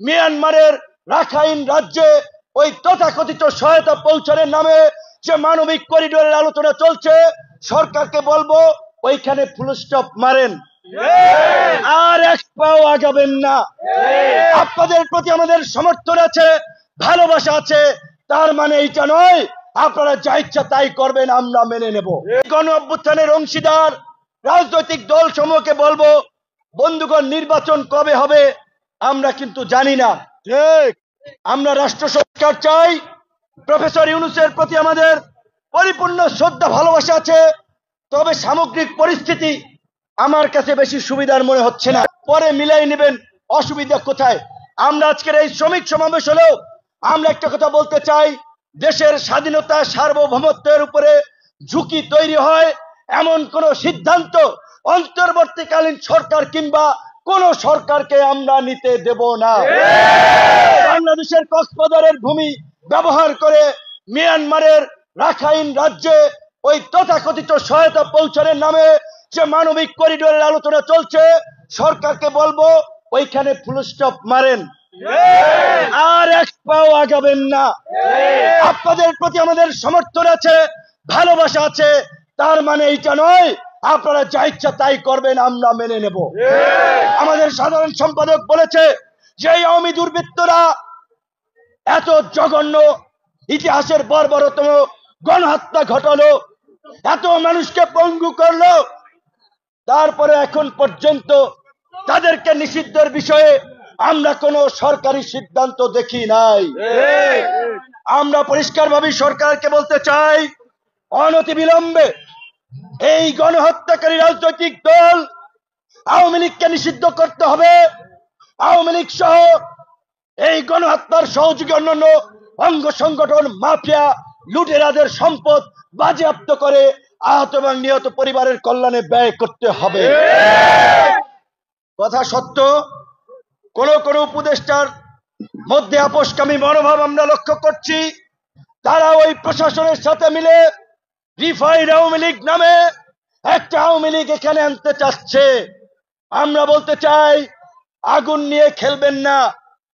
মিয়ানমারের রাখাইন রাজ্যে ওই তথাকথিত সহায়তা পৌঁছানোর নামে যে মানবিক করিডোরের আলোচনা চলছে, সরকারকে বলবো ওইখানে ফুল স্টপ মারেন, আর এক পাও আগাবেন না। আপনাদের প্রতি আমাদের সমর্থন আছে, ভালোবাসা আছে, তার মানে এইটা নয় আপনারা যা ইচ্ছা তাই করবেন আমরা মেনে নেব। গণ অভ্যুত্থানের অংশীদার রাজনৈতিক দল সমূহকে বলবো, বন্ধুগণ, নির্বাচন কবে হবে আমরা কিন্তু জানি না। আমরা রাষ্ট্র সংস্কার চাই। প্রফেসর ইউনূসের প্রতি আমাদের পরিপূর্ণ শ্রদ্ধা ভালোবাসা আছে, তবে সামগ্রিক পরিস্থিতি আমার কাছে বেশি সুবিধার মনে হচ্ছে না। পরে মিলাই নেবেন, অসুবিধা কোথায়। আমরা আজকের এই শ্রমিক সমাবেশ হলেও আমরা একটা কথা বলতে চাই, দেশের স্বাধীনতা সার্বভৌমত্বের উপরে ঝুঁকি তৈরি হয় এমন কোন সিদ্ধান্ত অন্তর্বর্তীকালীন সরকার কিংবা কোন সরকারকে আমরা নিতে দেব না। বাংলাদেশের কক্সবাজারের ভূমি ব্যবহার করে মিয়ানমারের রাখাইন রাজ্যে ওই তথাকথিত সহায়তা পৌঁছানোর নামে যে মানবিক করিডোরের আলোচনা চলছে, সরকারকে বলবো ওইখানে ফুল স্টপ মারেন, আর এক পাও আগাবেন না। আপনাদের প্রতি আমাদের সমর্থন আছে, ভালোবাসা আছে, তার মানে এইটা নয় আপনারা যা ইচ্ছা তাই করবেন আমরা মেনে নেব। আমাদের সাধারণ সম্পাদক বলেছে যে এই আওয়ামী দুর্বৃত্তরা এত জঘন্য ইতিহাসের বর্বরতম গণহত্যা ঘটালো, এত মানুষকে পঙ্গু করলো, তারপরে এখন পর্যন্ত তাদেরকে নিষিদ্ধের বিষয়ে আমরা কোনো সরকারি সিদ্ধান্ত দেখি নাই। আমরা পরিষ্কারভাবে সরকারকে বলতে চাই, অনতিবিলম্বে এই গণহত্যাকারী রাজনৈতিক দল আওয়ামী লীগকে নিষিদ্ধ করতে হবে। আওয়ামী লীগ সহ এই গণহত্যার সহযোগী অন্যান্য অঙ্গ সংগঠন, মাফিয়া, লুটেরাদের সম্পদ বাজেয়াপ্ত করে আহত এবং নিহত পরিবারের কল্যাণে ব্যয় করতে হবে। কথা সত্য, কোন কোন উপদেষ্টার মধ্যে আপোষকামী মনোভাব আমরা লক্ষ্য করছি। তারা ওই প্রশাসনের সাথে মিলে রিফাইন্ড আওয়ামী লীগ নামে একটা আওয়ামী লীগ এখানে আনতে চাচ্ছে। আমরা বলতে চাই, আগুন নিয়ে খেলবেন না।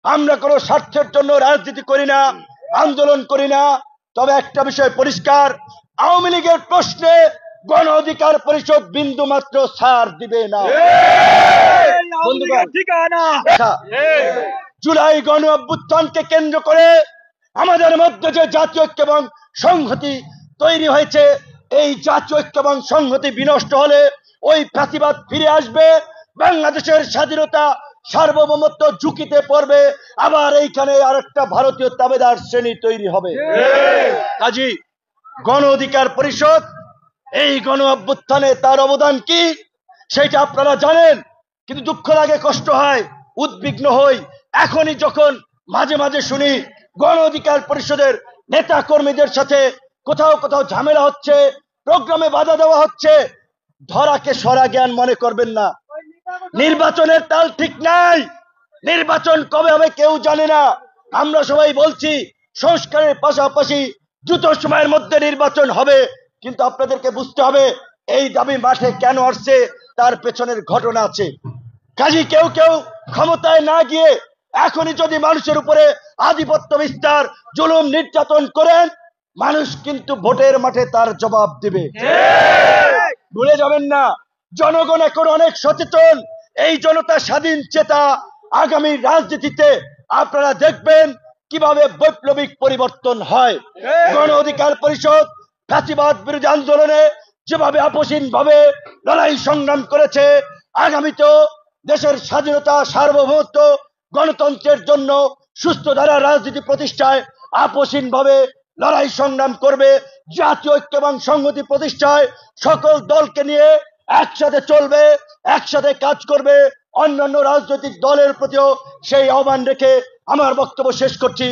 আমরা কোনো স্বার্থের জন্য রাজনীতি করি না, আন্দোলন করি না। তবে একটা বিষয় পরিষ্কার, আওয়ামী লীগের প্রশ্নে গণ অধিকার পরিষদ বিন্দু মাত্র ছাড় দিবে না। জুলাই গণ অভ্যুত্থানকে কেন্দ্র করে আমাদের মধ্যে যে জাতীয় ঐক্য এবং সংহতি তৈরি হয়েছে, এই জাতীয় ঐক্য এবং সংহতি বিনষ্ট হলে ওই ফ্যাসিবাদ ফিরে আসবে, বাংলাদেশের স্বাধীনতা সার্বভৌমত্ব ঝুঁকিতে পড়বে, আবার এইখানে আরেকটা ভারতীয় তাবেদার শ্রেণী তৈরি হবে। কাজী গণ অধিকার পরিষদ এই গণ অভ্যুত্থানে তার অবদান কি সেটা আপনারা জানেন, কিন্তু দুঃখ লাগে, কষ্ট হয়, উদ্বিগ্ন হই এখনই যখন মাঝে মাঝে শুনি গণ অধিকার পরিষদের নেতা কর্মীদের সাথে কোথাও কোথাও ঝামেলা হচ্ছে, প্রোগ্রামে বাধা দেওয়া হচ্ছে। ধরাকে সরা জ্ঞান মনে করবেন না। নির্বাচনের তাল ঠিক নাই, নির্বাচন কবে হবে কেউ জানে না। আমরা সবাই বলছি সংস্কারের পাশাপাশি দ্রুত সময়ের মধ্যে নির্বাচন হবে, কিন্তু আপনাদেরকে বুঝতে হবে এই দাবি মাঠে কেন আসছে, তার পেছনের ঘটনা আছে। কাজী কেউ কেউ ক্ষমতায় না গিয়ে এখনই যদি মানুষের উপরে আধিপত্য বিস্তার, জুলুম, নির্যাতন করেন, মানুষ কিন্তু ভোটের মাঠে তার জবাব দিবে। ভুলে যাবেন না, জনগণ এখন অনেক সচেতন। এই জনতা স্বাধীন চেতা। আগামী রাজনীতিতে আপনারা দেখবেন কিভাবে বৈপ্লবিক পরিবর্তন হয়। গণ অধিকার পরিষদ ফ্যাসিবাদ বিরোধী আন্দোলনে যেভাবে আপোষহীন ভাবে লড়াই সংগ্রাম করেছে, আগামীতেও দেশের স্বাধীনতা সার্বভৌমত্ব গণতন্ত্রের জন্য সুস্থ ধারা রাজনীতি প্রতিষ্ঠায় আপোষহীন ভাবে লড়াই সংগ্রাম করবে। জাতীয় ঐক্য এবং সংহতি প্রতিষ্ঠায় সকল দলকে নিয়ে একসাথে চলবে, একসাথে কাজ করবে। অন্যান্য রাজনৈতিক দলের প্রতিও সেই আহ্বান রেখে আমার বক্তব্য শেষ করছি।